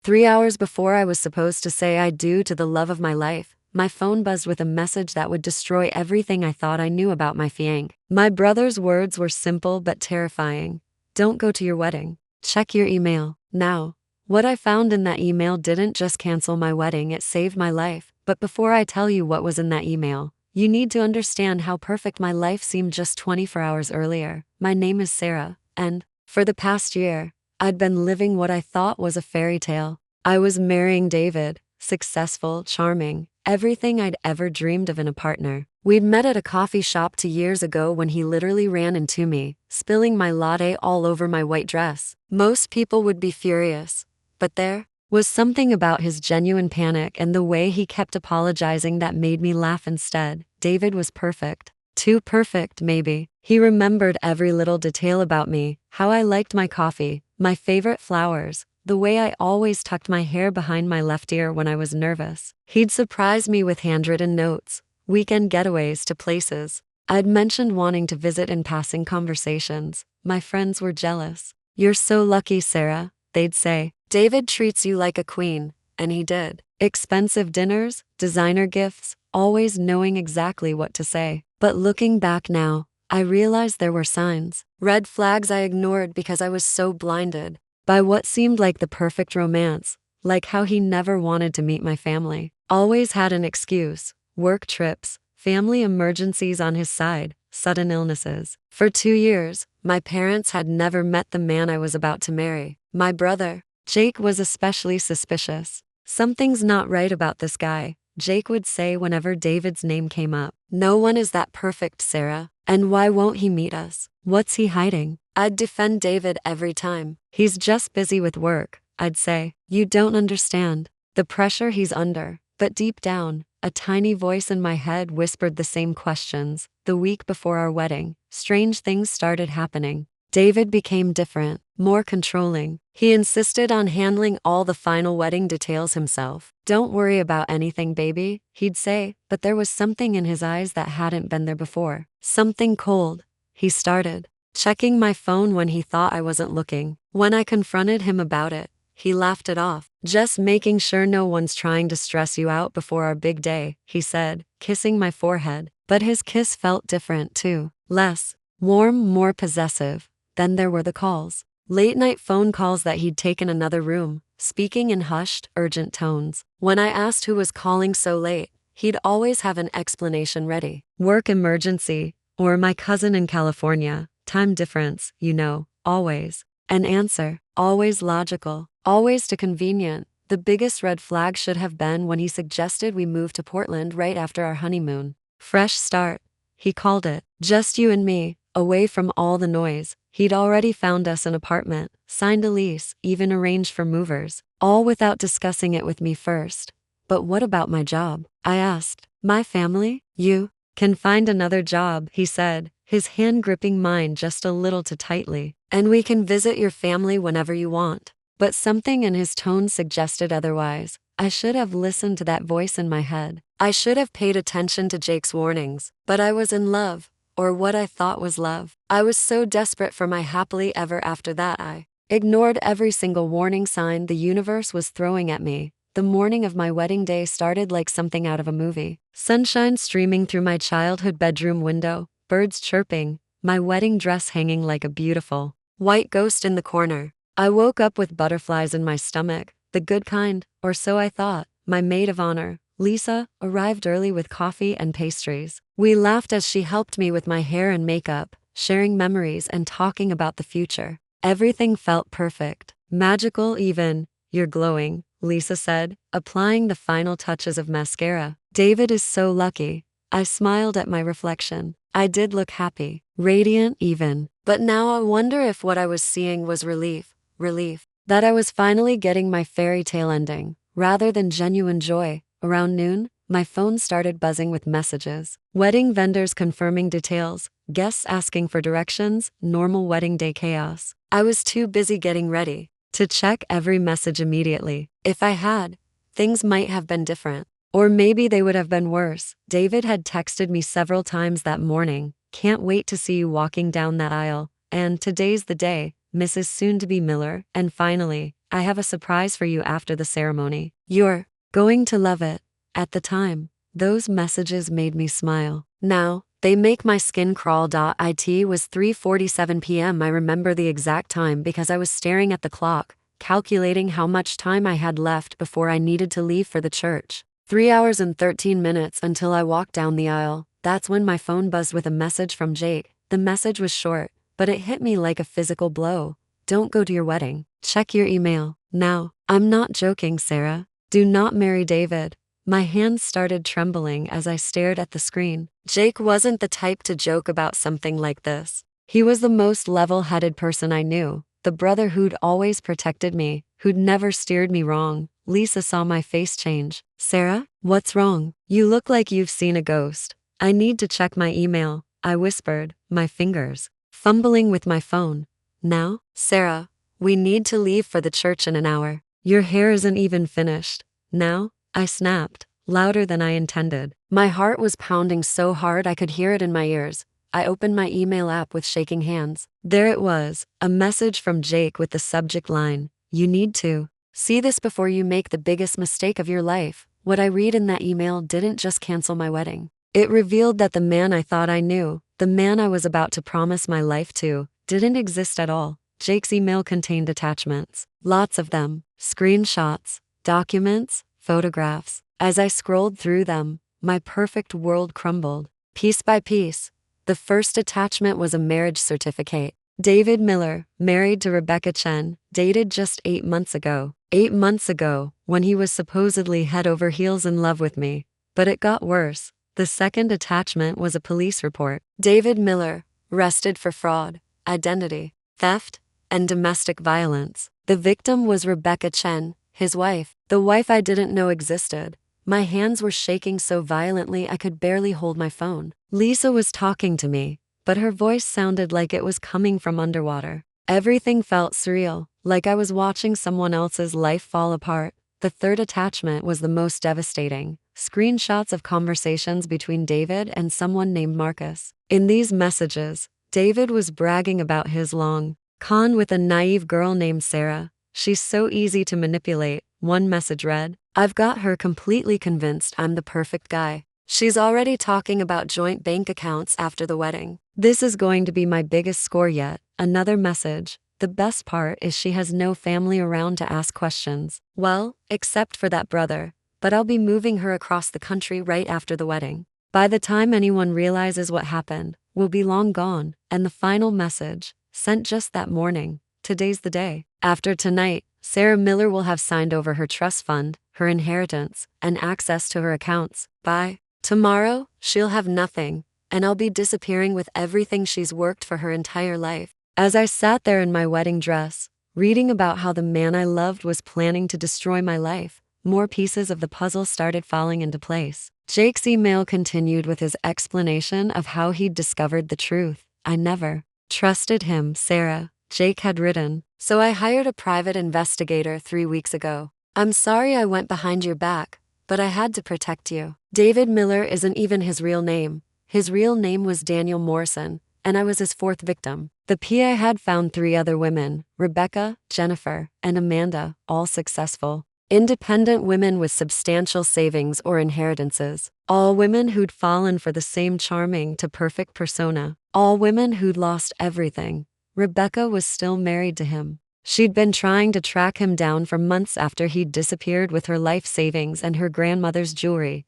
3 hours before I was supposed to say I do to the love of my life, my phone buzzed with a message that would destroy everything I thought I knew about my fiancé. My brother's words were simple but terrifying. Don't go to your wedding. Check your email now. What I found in that email didn't just cancel my wedding, it saved my life. But before I tell you what was in that email, you need to understand how perfect my life seemed just 24 hours earlier. My name is Sarah, and for the past year, I'd been living what I thought was a fairy tale. I was marrying David, successful, charming, everything I'd ever dreamed of in a partner. We'd met at a coffee shop 2 years ago when he literally ran into me, spilling my latte all over my white dress. Most people would be furious, but there was something about his genuine panic and the way he kept apologizing that made me laugh instead. David was perfect. Too perfect, maybe. He remembered every little detail about me, how I liked my coffee, my favorite flowers, the way I always tucked my hair behind my left ear when I was nervous. He'd surprise me with handwritten notes, weekend getaways to places I'd mentioned wanting to visit in passing conversations. My friends were jealous. "You're so lucky, Sarah," they'd say. "David treats you like a queen," and he did. Expensive dinners, designer gifts, always knowing exactly what to say. But looking back now, I realized there were signs, red flags I ignored because I was so blinded by what seemed like the perfect romance, like how he never wanted to meet my family. Always had an excuse: work trips, family emergencies on his side, sudden illnesses. For 2 years, my parents had never met the man I was about to marry. My brother, Jake, was especially suspicious. "Something's not right about this guy," Jake would say whenever David's name came up. "No one is that perfect, Sarah. And why won't he meet us? What's he hiding?" I'd defend David every time. "He's just busy with work," I'd say. "You don't understand the pressure he's under." But deep down, a tiny voice in my head whispered the same questions. The week before our wedding, strange things started happening. David became different, more controlling. He insisted on handling all the final wedding details himself. "Don't worry about anything, baby," he'd say, but there was something in his eyes that hadn't been there before. Something cold. He started checking my phone when he thought I wasn't looking. When I confronted him about it, he laughed it off. "Just making sure no one's trying to stress you out before our big day," he said, kissing my forehead. But his kiss felt different too. Less warm, more possessive. Then there were the calls. Late-night phone calls that he'd taken another room, speaking in hushed, urgent tones. When I asked who was calling so late, he'd always have an explanation ready. "Work emergency," or "my cousin in California, time difference, you know," always. An answer, always logical, always too convenient. The biggest red flag should have been when he suggested we move to Portland right after our honeymoon. "Fresh start," he called it. "Just you and me, away from all the noise." He'd already found us an apartment, signed a lease, even arranged for movers, all without discussing it with me first. "But what about my job?" I asked. "My family? You can find another job," he said, his hand gripping mine just a little too tightly. "And we can visit your family whenever you want." But something in his tone suggested otherwise. I should have listened to that voice in my head. I should have paid attention to Jake's warnings. But I was in love. Or what I thought was love. I was so desperate for my happily ever after that I ignored every single warning sign the universe was throwing at me. The morning of my wedding day started like something out of a movie. Sunshine streaming through my childhood bedroom window, birds chirping, my wedding dress hanging like a beautiful white ghost in the corner. I woke up with butterflies in my stomach, the good kind, or so I thought. My maid of honor, Lisa, arrived early with coffee and pastries. We laughed as she helped me with my hair and makeup, sharing memories and talking about the future. Everything felt perfect, magical even. "You're glowing," Lisa said, applying the final touches of mascara. "David is so lucky." I smiled at my reflection. I did look happy, radiant even. But now I wonder if what I was seeing was relief. Relief that I was finally getting my fairy tale ending, rather than genuine joy. Around noon, my phone started buzzing with messages. Wedding vendors confirming details, guests asking for directions, normal wedding day chaos. I was too busy getting ready to check every message immediately. If I had, things might have been different. Or maybe they would have been worse. David had texted me several times that morning. "Can't wait to see you walking down that aisle." And "Today's the day, Mrs. Soon-to-be Miller." And finally, I have a surprise for you after the ceremony. You're going to love it. At the time, those messages made me smile. Now, they make my skin crawl. It was 3:47 p.m. I remember the exact time because I was staring at the clock, calculating how much time I had left before I needed to leave for the church. 3 hours and 13 minutes until I walked down the aisle. That's when my phone buzzed with a message from Jake. The message was short, but it hit me like a physical blow. Don't go to your wedding. Check your email now. I'm not joking, Sarah. Do not marry David. My hands started trembling as I stared at the screen. Jake wasn't the type to joke about something like this. He was the most level-headed person I knew, the brother who'd always protected me, who'd never steered me wrong. Lisa saw my face change. Sarah, what's wrong? You look like you've seen a ghost. I need to check my email, I whispered, my fingers fumbling with my phone. Now? Sarah, we need to leave for the church in an hour. Your hair isn't even finished. Now? I snapped, louder than I intended. My heart was pounding so hard I could hear it in my ears. I opened my email app with shaking hands. There it was, a message from Jake with the subject line, "You need to see this before you make the biggest mistake of your life." What I read in that email didn't just cancel my wedding. It revealed that the man I thought I knew, the man I was about to promise my life to, didn't exist at all. Jake's email contained attachments. Lots of them. Screenshots, documents, photographs. As I scrolled through them, my perfect world crumbled, piece by piece. The first attachment was a marriage certificate. David Miller, married to Rebecca Chen, dated just 8 months ago. 8 months ago, when he was supposedly head over heels in love with me. But it got worse. The second attachment was a police report. David Miller, arrested for fraud, identity theft, and domestic violence. The victim was Rebecca Chen, his wife, the wife I didn't know existed. My hands were shaking so violently I could barely hold my phone. Lisa was talking to me, but her voice sounded like it was coming from underwater. Everything felt surreal, like I was watching someone else's life fall apart. The third attachment was the most devastating. Screenshots of conversations between David and someone named Marcus. In these messages, David was bragging about his long con with a naive girl named Sarah. She's so easy to manipulate, one message read. I've got her completely convinced I'm the perfect guy. She's already talking about joint bank accounts after the wedding. This is going to be my biggest score yet. Another message. The best part is she has no family around to ask questions. Well, except for that brother. But I'll be moving her across the country right after the wedding. By the time anyone realizes what happened, we'll be long gone. And the final message, sent just that morning. Today's the day. After tonight, Sarah Miller will have signed over her trust fund, her inheritance, and access to her accounts. By tomorrow, she'll have nothing, and I'll be disappearing with everything she's worked for her entire life. As I sat there in my wedding dress, reading about how the man I loved was planning to destroy my life, more pieces of the puzzle started falling into place. Jake's email continued with his explanation of how he'd discovered the truth. I never trusted him, Sarah, Jake had written. So I hired a private investigator 3 weeks ago. I'm sorry I went behind your back, but I had to protect you. David Miller isn't even his real name. His real name was Daniel Morrison, and I was his 4th victim. The PI had found 3 other women, Rebecca, Jennifer, and Amanda, all successful. Independent women with substantial savings or inheritances. All women who'd fallen for the same charming to perfect persona. All women who'd lost everything. Rebecca was still married to him. She'd been trying to track him down for months after he'd disappeared with her life savings and her grandmother's jewelry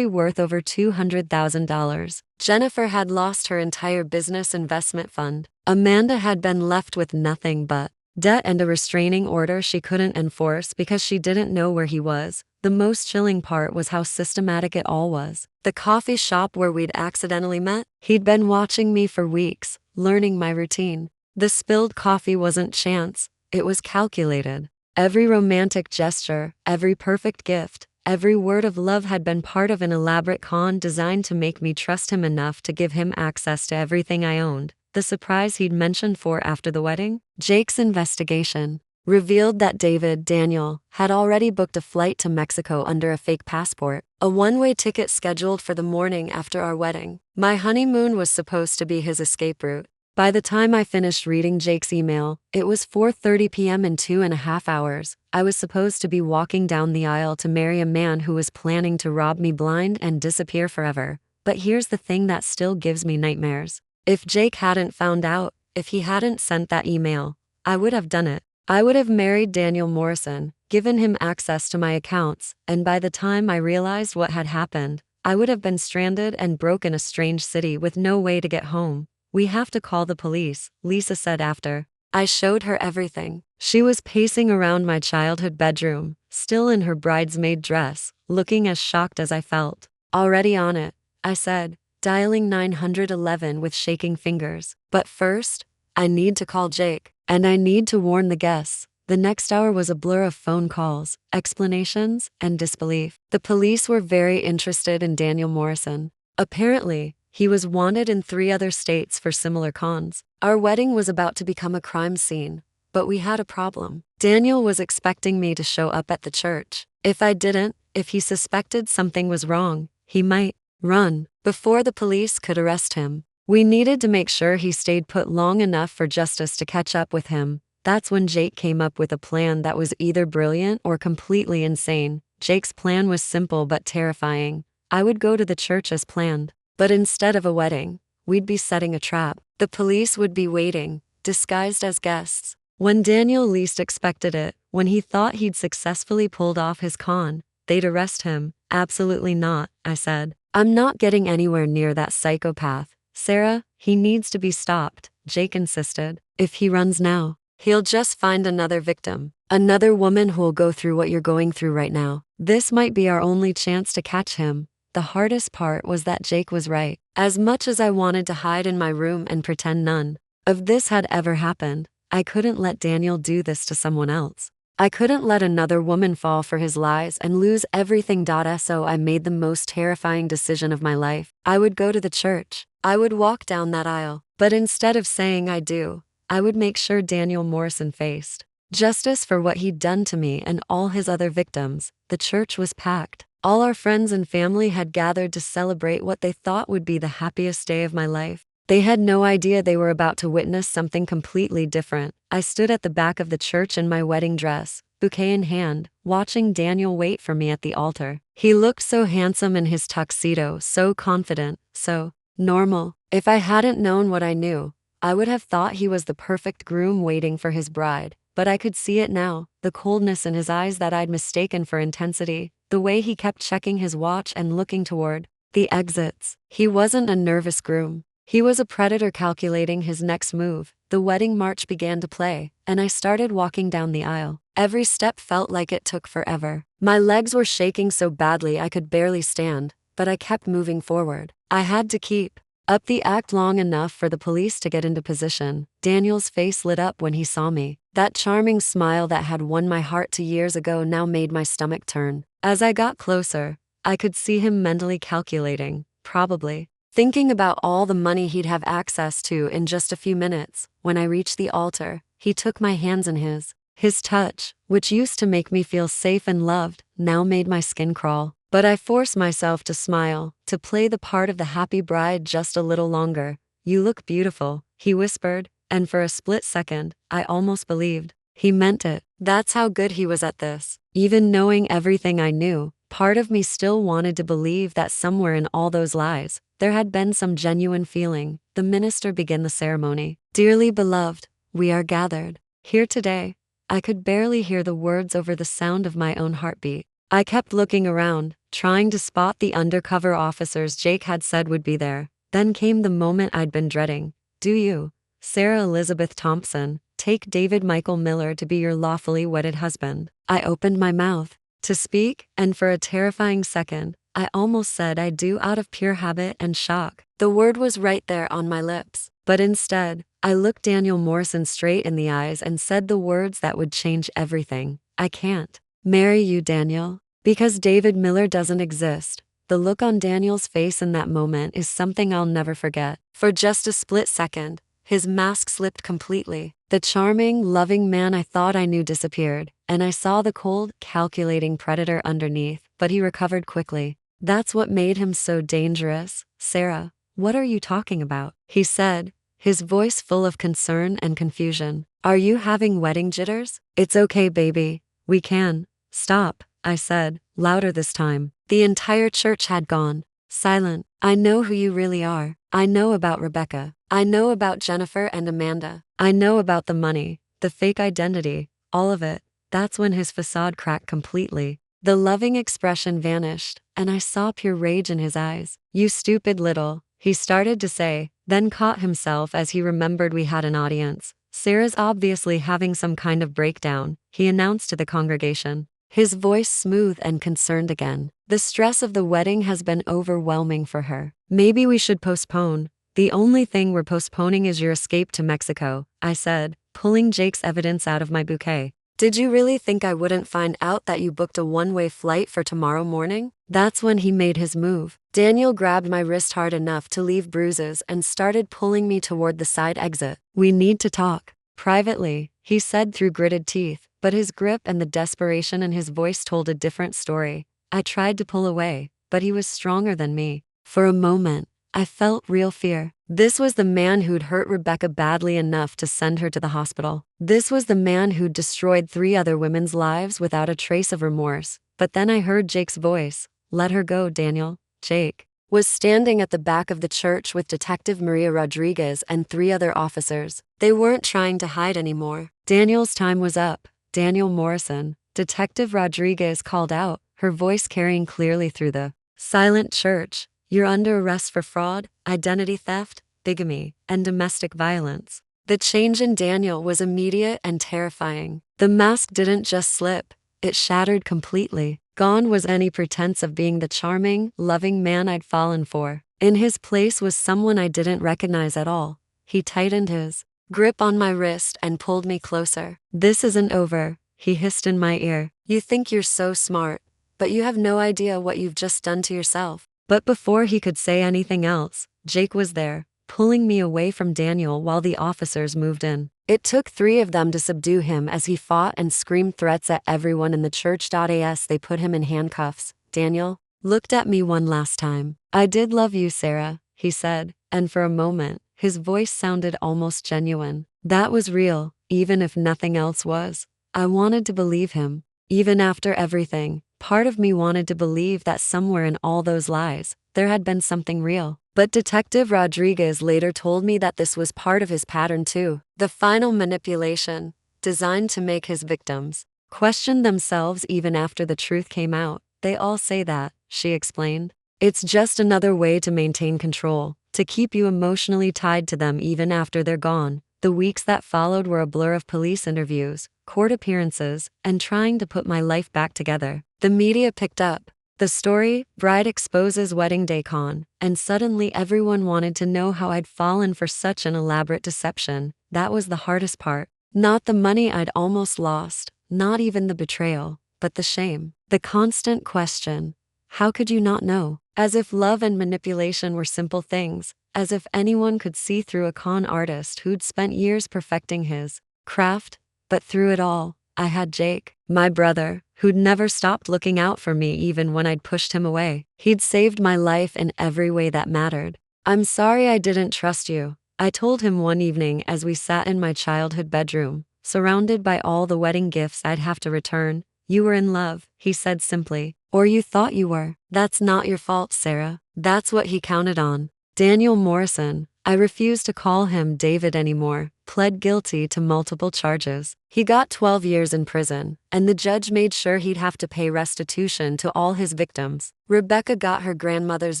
worth over $200,000. Jennifer had lost her entire business investment fund. Amanda had been left with nothing but debt and a restraining order she couldn't enforce because she didn't know where he was. The most chilling part was how systematic it all was. The coffee shop where we'd accidentally met, he'd been watching me for weeks, learning my routine. The spilled coffee wasn't chance, it was calculated. Every romantic gesture, every perfect gift, every word of love had been part of an elaborate con designed to make me trust him enough to give him access to everything I owned. The surprise he'd mentioned for after the wedding, Jake's investigation, revealed that Daniel, had already booked a flight to Mexico under a fake passport, a one-way ticket scheduled for the morning after our wedding. My honeymoon was supposed to be his escape route, By the time I finished reading Jake's email, it was 4:30 p.m. in 2.5 hours. I was supposed to be walking down the aisle to marry a man who was planning to rob me blind and disappear forever. But here's the thing that still gives me nightmares. If Jake hadn't found out, if he hadn't sent that email, I would have done it. I would have married Daniel Morrison, given him access to my accounts, and by the time I realized what had happened, I would have been stranded and broke in a strange city with no way to get home. We have to call the police, Lisa said after. I showed her everything. She was pacing around my childhood bedroom, still in her bridesmaid dress, looking as shocked as I felt. Already on it, I said, dialing 911 with shaking fingers. But first, I need to call Jake, and I need to warn the guests. The next hour was a blur of phone calls, explanations, and disbelief. The police were very interested in Daniel Morrison. Apparently, he was wanted in 3 other states for similar cons. Our wedding was about to become a crime scene, but we had a problem. Daniel was expecting me to show up at the church. If I didn't, if he suspected something was wrong, he might run before the police could arrest him. We needed to make sure he stayed put long enough for justice to catch up with him. That's when Jake came up with a plan that was either brilliant or completely insane. Jake's plan was simple but terrifying. I would go to the church as planned. But instead of a wedding, we'd be setting a trap. The police would be waiting, disguised as guests. When Daniel least expected it, when he thought he'd successfully pulled off his con, they'd arrest him. Absolutely not, I said. I'm not getting anywhere near that psychopath. Sarah, he needs to be stopped, Jake insisted. If he runs now, he'll just find another victim. Another woman who'll go through what you're going through right now. This might be our only chance to catch him. The hardest part was that Jake was right. As much as I wanted to hide in my room and pretend none of this had ever happened, I couldn't let Daniel do this to someone else. I couldn't let another woman fall for his lies and lose everything. So I made the most terrifying decision of my life. I would go to the church. I would walk down that aisle. But instead of saying I do, I would make sure Daniel Morrison faced justice for what he'd done to me and all his other victims. The church was packed. All our friends and family had gathered to celebrate what they thought would be the happiest day of my life. They had no idea they were about to witness something completely different. I stood at the back of the church in my wedding dress, bouquet in hand, watching Daniel wait for me at the altar. He looked so handsome in his tuxedo, so confident, so normal. If I hadn't known what I knew, I would have thought he was the perfect groom waiting for his bride. But I could see it now, the coldness in his eyes that I'd mistaken for intensity, the way he kept checking his watch and looking toward the exits. He wasn't a nervous groom. He was a predator calculating his next move. The wedding march began to play, and I started walking down the aisle. Every step felt like it took forever. My legs were shaking so badly I could barely stand, but I kept moving forward. I had to keep up the act long enough for the police to get into position. Daniel's face lit up when he saw me. That charming smile that had won my heart 2 years ago now made my stomach turn. As I got closer, I could see him mentally calculating, probably thinking about all the money he'd have access to in just a few minutes. When I reached the altar, he took my hands in his. His touch, which used to make me feel safe and loved, now made my skin crawl. But I forced myself to smile, to play the part of the happy bride just a little longer. You look beautiful, he whispered, and for a split second, I almost believed he meant it. That's how good he was at this. Even knowing everything I knew, part of me still wanted to believe that somewhere in all those lies, there had been some genuine feeling. The minister began the ceremony. Dearly beloved, we are gathered here today. I could barely hear the words over the sound of my own heartbeat. I kept looking around, trying to spot the undercover officers Jake had said would be there. Then came the moment I'd been dreading. Do you, Sarah Elizabeth Thompson, take David Michael Miller to be your lawfully wedded husband? I opened my mouth to speak, and for a terrifying second, I almost said I do out of pure habit and shock. The word was right there on my lips, but instead, I looked Daniel Morrison straight in the eyes and said the words that would change everything. I can't marry you, Daniel, because David Miller doesn't exist. The look on Daniel's face in that moment is something I'll never forget. For just a split second, his mask slipped completely. The charming, loving man I thought I knew disappeared, and I saw the cold, calculating predator underneath, but he recovered quickly. That's what made him so dangerous. Sarah, what are you talking about? He said, his voice full of concern and confusion. Are you having wedding jitters? It's okay, baby. We can. Stop, I said, louder this time. The entire church had gone silent. I know who you really are. I know about Rebecca. I know about Jennifer and Amanda. I know about the money, the fake identity, all of it. That's when his facade cracked completely. The loving expression vanished, and I saw pure rage in his eyes. You stupid little, he started to say, then caught himself as he remembered we had an audience. Sarah's obviously having some kind of breakdown, he announced to the congregation. His voice smooth and concerned again. The stress of the wedding has been overwhelming for her. Maybe we should postpone. The only thing we're postponing is your escape to Mexico, I said, pulling Jake's evidence out of my bouquet. Did you really think I wouldn't find out that you booked a one-way flight for tomorrow morning? That's when he made his move. Daniel grabbed my wrist hard enough to leave bruises and started pulling me toward the side exit. We need to talk. Privately, he said through gritted teeth, but his grip and the desperation in his voice told a different story. I tried to pull away, but he was stronger than me. For a moment, I felt real fear. This was the man who'd hurt Rebecca badly enough to send her to the hospital. This was the man who'd destroyed 3 other women's lives without a trace of remorse. But then I heard Jake's voice. Let her go, Daniel. Jake was standing at the back of the church with Detective Maria Rodriguez and 3 other officers. They weren't trying to hide anymore. Daniel's time was up. Daniel Morrison, Detective Rodriguez called out, her voice carrying clearly through the silent church. You're under arrest for fraud, identity theft, bigamy, and domestic violence. The change in Daniel was immediate and terrifying. The mask didn't just slip, it shattered completely. Gone was any pretense of being the charming, loving man I'd fallen for. In his place was someone I didn't recognize at all. He tightened his grip on my wrist and pulled me closer. This isn't over, he hissed in my ear. You think you're so smart, but you have no idea what you've just done to yourself. But before he could say anything else, Jake was there, pulling me away from Daniel while the officers moved in. It took 3 of them to subdue him as he fought and screamed threats at everyone in the church. As they put him in handcuffs, Daniel looked at me one last time. I did love you, Sarah, he said, and for a moment, his voice sounded almost genuine. That was real, even if nothing else was. I wanted to believe him. Even after everything, part of me wanted to believe that somewhere in all those lies, there had been something real. But Detective Rodriguez later told me that this was part of his pattern too. The final manipulation, designed to make his victims question themselves even after the truth came out. They all say that, she explained. It's just another way to maintain control, to keep you emotionally tied to them even after they're gone. The weeks that followed were a blur of police interviews, court appearances, and trying to put my life back together. The media picked up the story, bride exposes wedding day con, and suddenly everyone wanted to know how I'd fallen for such an elaborate deception. That was the hardest part. Not the money I'd almost lost, not even the betrayal, but the shame. The constant question. How could you not know? As if love and manipulation were simple things, as if anyone could see through a con artist who'd spent years perfecting his craft. But through it all, I had Jake, my brother, who'd never stopped looking out for me even when I'd pushed him away. He'd saved my life in every way that mattered. I'm sorry I didn't trust you, I told him one evening as we sat in my childhood bedroom, surrounded by all the wedding gifts I'd have to return. You were in love, he said simply. Or you thought you were. That's not your fault, Sarah. That's what he counted on. Daniel Morrison, I refused to call him David anymore, pled guilty to multiple charges. He got 12 years in prison, and the judge made sure he'd have to pay restitution to all his victims. Rebecca got her grandmother's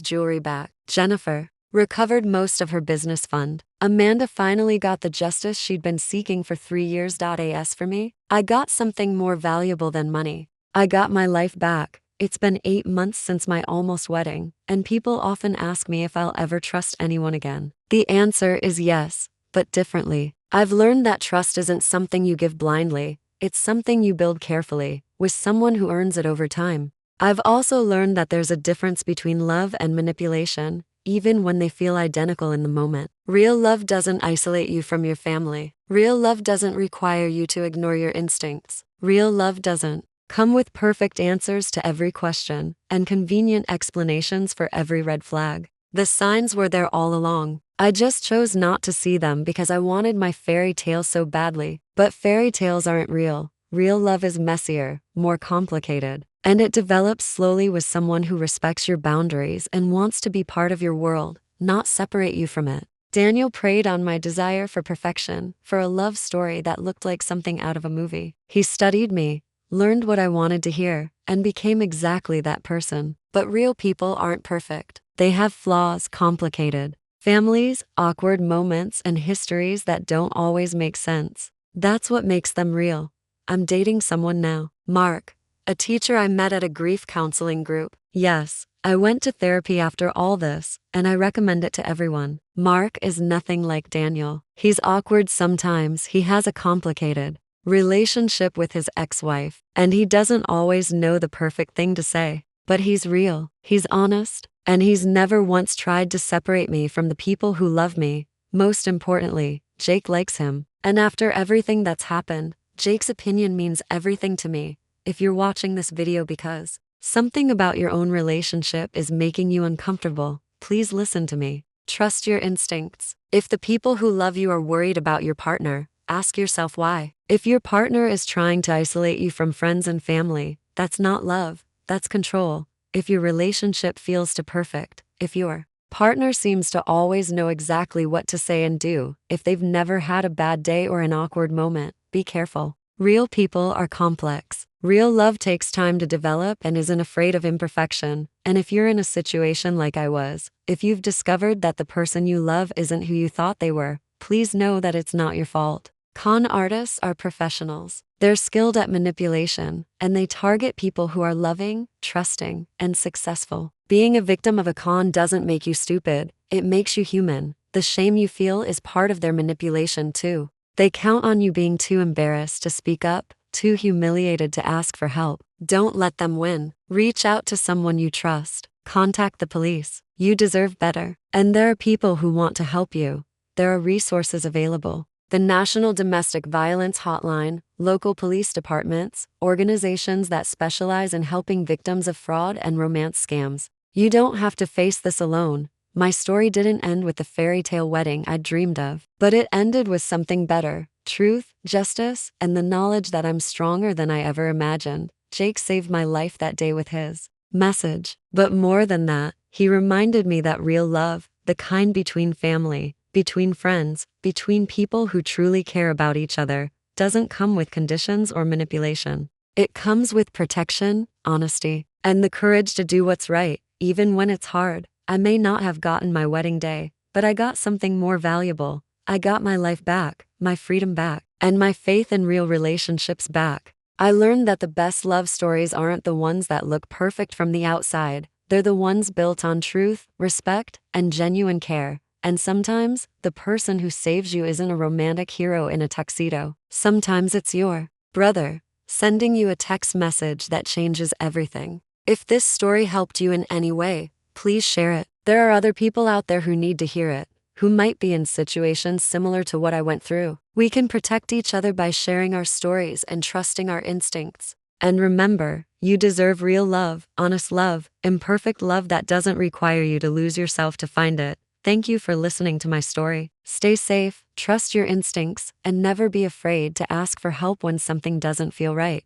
jewelry back. Jennifer recovered most of her business fund. Amanda finally got the justice she'd been seeking for 3 years. As for me, I got something more valuable than money. I got my life back. It's been 8 months since my almost wedding, and people often ask me if I'll ever trust anyone again. The answer is yes, but differently. I've learned that trust isn't something you give blindly, it's something you build carefully, with someone who earns it over time. I've also learned that there's a difference between love and manipulation, even when they feel identical in the moment. Real love doesn't isolate you from your family. Real love doesn't require you to ignore your instincts. Real love doesn't come with perfect answers to every question and convenient explanations for every red flag. The signs were there all along. I just chose not to see them because I wanted my fairy tale so badly. But fairy tales aren't real. Real love is messier, more complicated. And it develops slowly with someone who respects your boundaries and wants to be part of your world, not separate you from it. Daniel preyed on my desire for perfection, for a love story that looked like something out of a movie. He studied me, learned what I wanted to hear, and became exactly that person. But real people aren't perfect. They have flaws, complicated families, awkward moments, and histories that don't always make sense. That's what makes them real. I'm dating someone now. Mark, a teacher I met at a grief counseling group. Yes, I went to therapy after all this, and I recommend it to everyone. Mark is nothing like Daniel. He's awkward sometimes, he has a complicated relationship with his ex-wife, and he doesn't always know the perfect thing to say. But he's real, he's honest, and he's never once tried to separate me from the people who love me. Most importantly, Jake likes him. And after everything that's happened, Jake's opinion means everything to me. If you're watching this video because something about your own relationship is making you uncomfortable, please listen to me. Trust your instincts. If the people who love you are worried about your partner, ask yourself why. If your partner is trying to isolate you from friends and family, that's not love, that's control. If your relationship feels too perfect, if your partner seems to always know exactly what to say and do, if they've never had a bad day or an awkward moment, be careful. Real people are complex. Real love takes time to develop and isn't afraid of imperfection. And if you're in a situation like I was, if you've discovered that the person you love isn't who you thought they were, please know that it's not your fault. Con artists are professionals. They're skilled at manipulation, and they target people who are loving, trusting, and successful. Being a victim of a con doesn't make you stupid, it makes you human. The shame you feel is part of their manipulation too. They count on you being too embarrassed to speak up, too humiliated to ask for help. Don't let them win. Reach out to someone you trust. Contact the police. You deserve better. And there are people who want to help you. There are resources available. The National Domestic Violence Hotline, local police departments, organizations that specialize in helping victims of fraud and romance scams. You don't have to face this alone. My story didn't end with the fairy tale wedding I'd dreamed of, but it ended with something better: truth, justice, and the knowledge that I'm stronger than I ever imagined. Jake saved my life that day with his message. But more than that, he reminded me that real love, the kind between family, between friends, between people who truly care about each other, doesn't come with conditions or manipulation. It comes with protection, honesty, and the courage to do what's right, even when it's hard. I may not have gotten my wedding day, but I got something more valuable. I got my life back, my freedom back, and my faith in real relationships back. I learned that the best love stories aren't the ones that look perfect from the outside. They're the ones built on truth, respect, and genuine care. And sometimes, the person who saves you isn't a romantic hero in a tuxedo. Sometimes it's your brother, sending you a text message that changes everything. If this story helped you in any way, please share it. There are other people out there who need to hear it, who might be in situations similar to what I went through. We can protect each other by sharing our stories and trusting our instincts. And remember, you deserve real love, honest love, imperfect love that doesn't require you to lose yourself to find it. Thank you for listening to my story. Stay safe, trust your instincts, and never be afraid to ask for help when something doesn't feel right.